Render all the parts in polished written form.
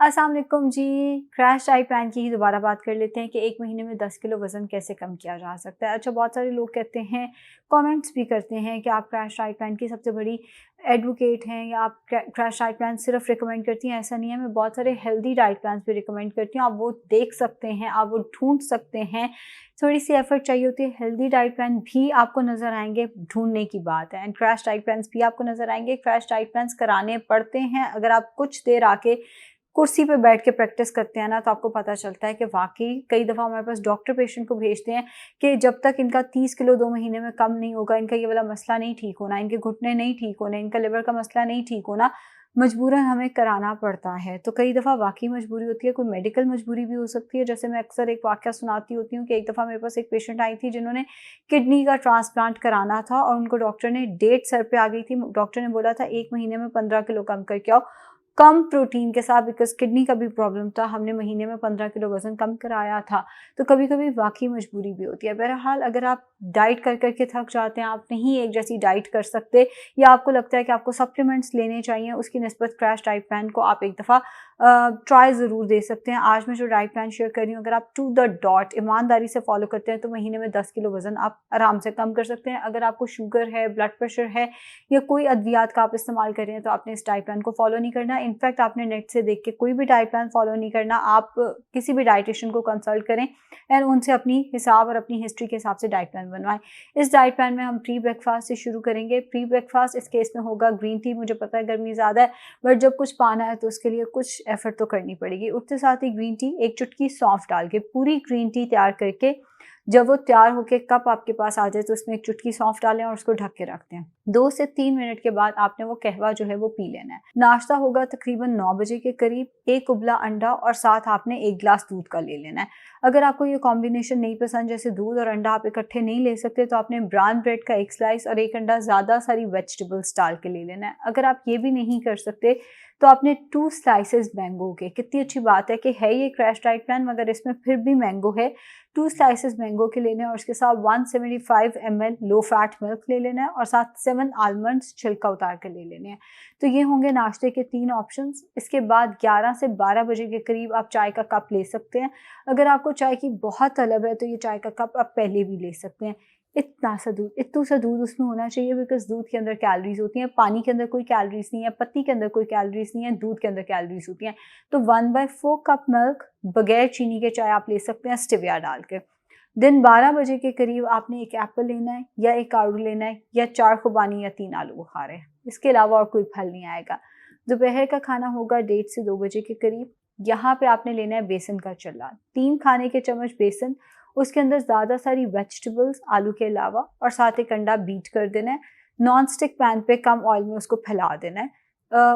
अस्सलाम वालेकुम जी। Crash diet plan की ही दोबारा बात कर लेते हैं कि 1 महीने में 10 किलो वज़न कैसे कम किया जा सकता है। अच्छा, बहुत सारे लोग कहते हैं, कमेंट्स भी करते हैं कि आप क्रैश डाइट प्लान की सबसे बड़ी एडवोकेट हैं या आप क्रैश डाइट प्लान सिर्फ रिकमेंड करती हैं। ऐसा नहीं है, मैं बहुत सारे हेल्दी डाइट प्लान्स भी रिकमेंड करती हूँ। आप वो देख सकते हैं, आप वो ढूँढ सकते हैं। थोड़ी-सी एफर्ट चाहिए होती है। हेल्दी डाइट प्लान भी आपको नज़र आएँगे, ढूँढने की बात है। एंड क्रैश डाइट प्लान्स भी आपको नज़र आएँगे। क्रैश डाइट प्लान्स कराने पड़ते हैं। अगर आप कुछ देर आके कुर्सी पे बैठ के प्रैक्टिस करते हैं ना, तो आपको पता चलता है कि वाक़ई कई दफ़ा हमारे पास डॉक्टर पेशेंट को भेजते हैं कि जब तक इनका 30 किलो 2 महीने में कम नहीं होगा, इनका ये वाला मसला नहीं ठीक होना, इनके घुटने नहीं ठीक होने, इनका लिवर का मसला नहीं ठीक होना, मजबूरन हमें कराना पड़ता है। तो कई दफ़ा वाक़ई मजबूरी होती है, कोई मेडिकल मजबूरी भी हो सकती है। जैसे मैं अक्सर एक वाक़या सुनाती होती हूँ कि एक दफ़ा मेरे पास एक पेशेंट आई थी जिन्होंने किडनी का ट्रांसप्लांट कराना था और उनको डॉक्टर ने डेट सर पे आ गई थी। डॉक्टर ने बोला था 1 महीने में 15 किलो कम करके आओ, कम प्रोटीन के साथ, बिकॉज़ किडनी का भी प्रॉब्लम था। हमने महीने में 15 किलो वज़न कम कराया था। तो कभी-कभी वाक़ई मजबूरी भी होती है। बहरहाल, अगर आप डाइट कर के थक जाते हैं, आप नहीं एक जैसी डाइट कर सकते या आपको लगता है कि आपको सप्लीमेंट्स लेने चाहिए, उसकी निस्बत क्रैश डाइट प्लान को आप एक दफ़ा ट्राई ज़रूर दे सकते हैं। आज मैं जो डाइट प्लान शेयर कर रही हूँ, अगर आप टू द डॉट ईमानदारी से फॉलो करते हैं तो महीने में 10 किलो वज़न आप आराम से कम कर सकते हैं। अगर आपको शुगर है, ब्लड प्रेशर है या कोई अद्वियात का आप इस्तेमाल कर रहे हैं, तो आपने इस डाइट प्लान को फॉलो नहीं करना। इनफैक्ट आपने नेट से देख के कोई भी डाइट प्लान फॉलो नहीं करना। आप किसी भी डाइटिशियन को कंसल्ट करें एंड उनसे अपनी हिसाब और अपनी हिस्ट्री के हिसाब से डाइट प्लान बनवाएं। इस डाइट प्लान में हम प्री ब्रेकफास्ट से शुरू करेंगे। प्री ब्रेकफास्ट इस केस में होगा ग्रीन टी। मुझे पता है गर्मी ज़्यादा है, बट जब कुछ पाना है तो उसके लिए कुछ एफर्ट तो करनी पड़ेगी। उठते साथ ही ग्रीन टी, एक चुटकी सौंफ डाल के पूरी ग्रीन टी तैयार करके, जब वो तैयार होके कप आपके पास आ जाए तो उसमें एक चुटकी सौंफ डालें और उसको ढक के रख दें। 2 से 3 मिनट के बाद आपने वो कहवा जो है वो पी लेना है। नाश्ता होगा तकरीबन 9 बजे के करीब। 1 उबला अंडा और साथ आपने 1 गिलास दूध का ले लेना है। अगर आपको ये कॉम्बिनेशन नहीं पसंद, जैसे दूध और अंडा आप इकट्ठे नहीं ले सकते, तो आपने ब्राउन ब्रेड का 1 स्लाइस और 1 अंडा ज़्यादा सारी वेजिटेबल्स डाल के ले लेना है। अगर आप ये भी नहीं कर सकते तो आपने 2 स्लाइसेस मैंगो के, कितनी अच्छी बात है कि है ये क्रैश डाइट प्लान मगर इसमें फिर भी मैंगो है, 2 स्लाइसेस मैंगो के लेने हैं और उसके साथ 175 ml लो फैट मिल्क ले लेना है और साथ 7 आलमंड्स छिलका उतार कर ले लेने हैं। तो ये होंगे नाश्ते के 3 ऑप्शंस। इसके बाद 11 से 12 बजे के करीब आप चाय का कप ले सकते हैं। अगर आपको चाय की बहुत तलब है तो ये चाय का कप आप पहले भी ले सकते हैं। इत्तू सा दूध उसमें होना चाहिए, बिकॉज़ दूध के अंदर कैलोरीज़ होती हैं। पानी के अंदर कोई कैलोरीज़ नहीं है, पत्ती के अंदर कोई कैलोरीज़ नहीं है, दूध के अंदर कैलोरीज़ होती हैं। तो 1/4 कप मिल्क बगैर चीनी के चाय आप ले सकते हैं स्टेविया डाल के। दिन 12 बजे के करीब आपने 1 एप्पल लेना है या 1 आड़ू लेना है या 4 खुबानी या 3 आलू बुखारे। इसके अलावा और कोई फल नहीं आएगा। दोपहर का खाना होगा 1:30 से 2 बजे के करीब। यहाँ पे आपने लेना है बेसन का चल्ला, 3 खाने के चम्मच बेसन, उसके अंदर ज़्यादा सारी वेजिटेबल्स आलू के अलावा और साथ 1 अंडा बीट कर देना है। नॉन स्टिक पैन पे कम ऑयल में उसको फैला देना है।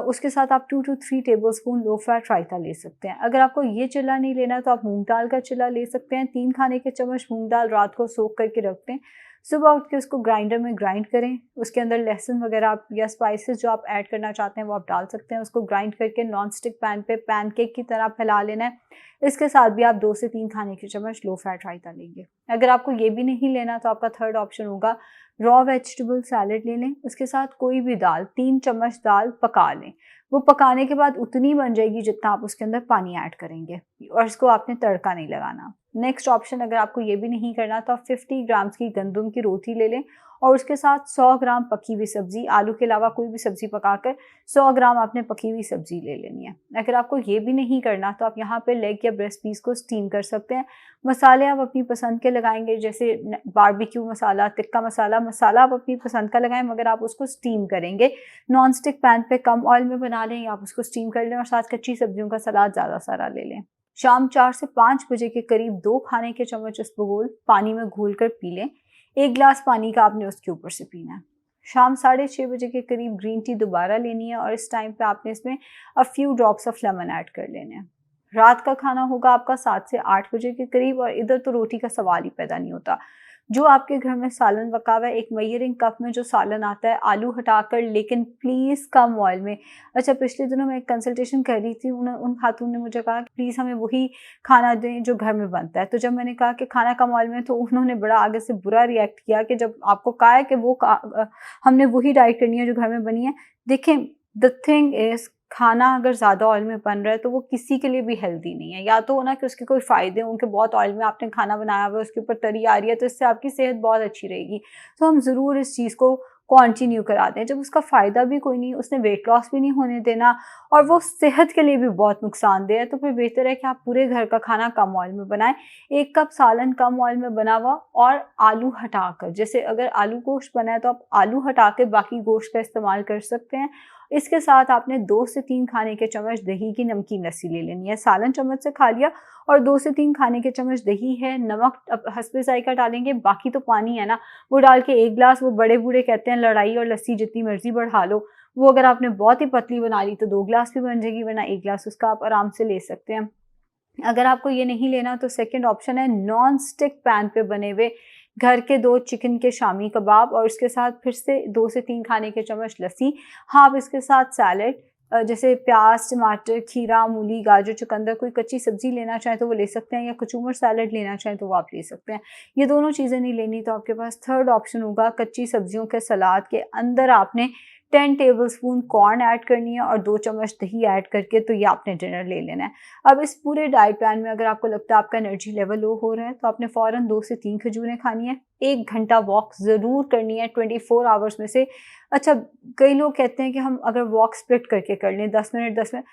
उसके साथ आप 2 to 3 टेबलस्पून लो फैट रायता ले सकते हैं। अगर आपको ये चिल्ला नहीं लेना तो आप मूंग दाल का चिल्ला ले सकते हैं। 3 खाने के चम्मच मूंग दाल रात को सोख करके रख दें। सुबह उठ के उसको ग्राइंडर में ग्राइंड करें। उसके अंदर लहसुन वगैरह आप या स्पाइसेस जो आप ऐड करना चाहते हैं वो आप डाल सकते हैं। उसको ग्राइंड करके नॉन स्टिक पैन पे पैनकेक की तरह फैला लेना है। इसके साथ भी आप 2 से 3 खाने के चम्मच लो फैट रायता लेंगे। अगर आपको ये भी नहीं लेना तो आपका थर्ड ऑप्शन होगा रॉ वेजिटेबल सैलेड ले लें। उसके साथ कोई भी दाल, 3 चम्मच दाल पका लें। वो पकाने के बाद उतनी बन जाएगी जितना आप उसके अंदर पानी ऐड करेंगे और इसको आपने तड़का नहीं लगाना। नेक्स्ट ऑप्शन, अगर आपको ये भी नहीं करना तो आप 50 ग्राम्स की गंदम की रोटी ले लें और उसके साथ 100 ग्राम पकी हुई सब्जी, आलू के अलावा कोई भी सब्जी पकाकर 100 ग्राम आपने पकी हुई सब्जी ले लेनी है। अगर आपको ये भी नहीं करना तो आप यहाँ पे लेग या ब्रेस्ट पीस को स्टीम कर सकते हैं। मसाले आप अपनी पसंद के लगाएंगे, जैसे बारबेक्यू मसाला, टिक्का मसाला, मसाला आप अपनी पसंद का लगाएं मगर आप उसको स्टीम करेंगे। नॉन स्टिक पैन पे कम ऑयल में बना लें या आप उसको स्टीम कर लें और साथ कच्ची सब्जियों का सलाद ज़्यादा सारा ले लें। शाम 4 से 5 बजे के करीब 2 खाने के चम्मच इसबगोल पानी में घोल कर पी लें। 1 गिलास पानी का आपने उसके ऊपर से पीना है। शाम 6:30 बजे के करीब ग्रीन टी दोबारा लेनी है और इस टाइम पे आपने इसमें a few drops of lemon add कर लेने हैं। रात का खाना होगा आपका 7 से 8 बजे के करीब और इधर तो रोटी का सवाल ही पैदा नहीं होता। जो आपके घर में सालन पका हुआ है, एक मेजरिंग कप में जो सालन आता है, आलू हटाकर, लेकिन प्लीज़ कम ऑयल में। अच्छा, पिछले दिनों मैं एक कंसल्टेशन कर रही थी, उन खातून ने मुझे कहा कि प्लीज़ हमें वही खाना दें जो घर में बनता है। तो जब मैंने कहा कि खाना कम ऑयल में, तो उन्होंने बड़ा आगे से बुरा रिएक्ट किया कि जब आपको कहा है कि हमने वही डाइट करनी है जो घर में बनी है। देखें, द थिंग इज़ खाना अगर ज़्यादा ऑयल में बन रहा है तो वो किसी के लिए भी हेल्दी नहीं है। या तो हो ना कि उसके कोई फ़ायदे हों कि बहुत ऑयल में आपने खाना बनाया हुआ है, उसके ऊपर तरी आ रही है, तो इससे आपकी सेहत बहुत अच्छी रहेगी। तो हम ज़रूर इस चीज़ को कंटिन्यू करा दें। जब उसका फ़ायदा भी कोई नहीं, उसने वेट लॉस भी नहीं होने देना और वो सेहत के लिए भी बहुत नुकसानदेह है, तो फिर बेहतर है कि आप पूरे घर का खाना कम ऑयल में बनाएँ। 1 कप सालन कम ऑयल में बना हुआ और आलू हटाकर, जैसे अगर आलू गोश्त बना है तो आप आलू हटा के बाकी गोश्त का इस्तेमाल कर सकते हैं। इसके साथ आपने 2 से 3 खाने के चम्मच दही की नमकीन लस्सी ले लेनी है। सालन चम्मच से खा लिया और 2 से 3 खाने के चम्मच दही है, नमक अब हस्बे ज़ायक़ा डालेंगे, बाकी तो पानी है ना, वो डाल के 1 ग्लास, वो बड़े-बूढ़े कहते हैं लड़ाई और लस्सी जितनी मर्ज़ी बढ़ा लो, वो अगर आपने बहुत ही पतली बना ली तो 2 ग्लास भी बन जाएगी, वरना 1 ग्लास उसका आप आराम से ले सकते हैं। अगर आपको ये नहीं लेना तो सेकंड ऑप्शन है नॉन स्टिक पैन पे बने हुए घर के 2 चिकन के शामी कबाब और उसके साथ फिर से 2 से 3 खाने के चम्मच लस्सी। हाँ, आप इसके साथ सैलेड जैसे प्याज, टमाटर, खीरा, मूली, गाजर, चुकंदर, कोई कच्ची सब्ज़ी लेना चाहें तो वो ले सकते हैं या कचूमर सैलेड लेना चाहें तो वो आप ले सकते हैं। ये दोनों चीज़ें नहीं लेनी तो आपके पास थर्ड ऑप्शन होगा कच्ची सब्जियों के सलाद के अंदर आपने 10 टेबलस्पून कॉर्न ऐड करनी है और 2 चम्मच दही ऐड करके तो ये आपने डिनर ले लेना है। अब इस पूरे डाइट प्लान में अगर आपको लगता है आपका एनर्जी लेवल लो हो रहा है तो आपने फ़ौरन 2 से 3 खजूरें खानी है, 1 घंटा वॉक ज़रूर करनी है 24 आवर्स में से। अच्छा, कई लोग कहते हैं कि हम अगर वॉक स्प्लिट करके कर लें 10 मिनट,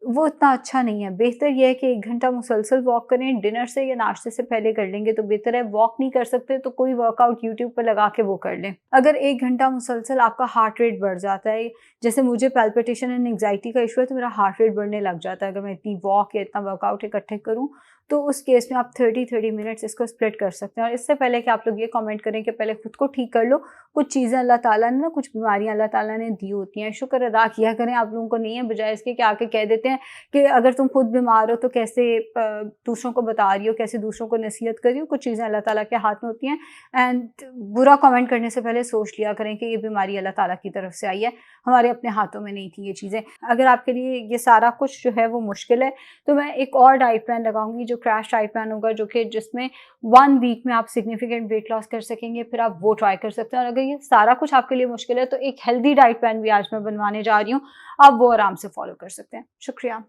वो इतना अच्छा नहीं है। बेहतर ये है कि 1 घंटा मुसलसल वॉक करें, डिनर से या नाश्ते से पहले कर लेंगे तो बेहतर है। वॉक नहीं कर सकते तो कोई वर्कआउट यूट्यूब पर लगा के वो कर लें। अगर 1 घंटा मुसलसल आपका हार्ट रेट बढ़ जाता है, जैसे मुझे पैल्पिटेशन एंड एंग्जायटी का इशू है तो मेरा हार्ट रेट बढ़ने लग जाता है अगर मैं इतनी वॉक या इतना वर्कआउट इकट्ठे करूँ, तो उस केस में आप 30-30 मिनट्स इसको स्प्लिट कर सकते हैं। और इससे पहले कि आप लोग ये कमेंट करें कि पहले खुद को ठीक कर लो, कुछ चीज़ें अल्लाह ताला ने ना, कुछ बीमारियाँ अल्लाह ताला ने दी होती हैं, शुक्र अदा किया करें। आप लोगों को नहीं है, बजाय इसके कि आके कह देते हैं कि अगर तुम खुद बीमार हो तो कैसे दूसरों को बता रही हो, कैसे दूसरों को नसीहत कर रही हो। कुछ चीज़ें अल्लाह ताला के हाथ में होती हैं एंड बुरा कमेंट करने से पहले सोच लिया करें कि ये बीमारी अल्लाह ताला की तरफ से आई है, हमारे अपने हाथों में नहीं थी ये चीज़ें। अगर आपके लिए ये सारा कुछ जो है वो मुश्किल है तो मैं एक और डाइट प्लान लगाऊंगी जो क्रैश डाइट प्लान होगा, जो कि जिसमें 1 वीक में आप सिग्निफिकेंट वेट लॉस कर सकेंगे, फिर आप वो ट्राई कर सकते हैं। और अगर ये सारा कुछ आपके लिए मुश्किल है तो एक हेल्दी डाइट प्लान भी आज मैं बनवाने जा रही हूँ, आप वो आराम से फॉलो कर सकते हैं। शुक्रिया।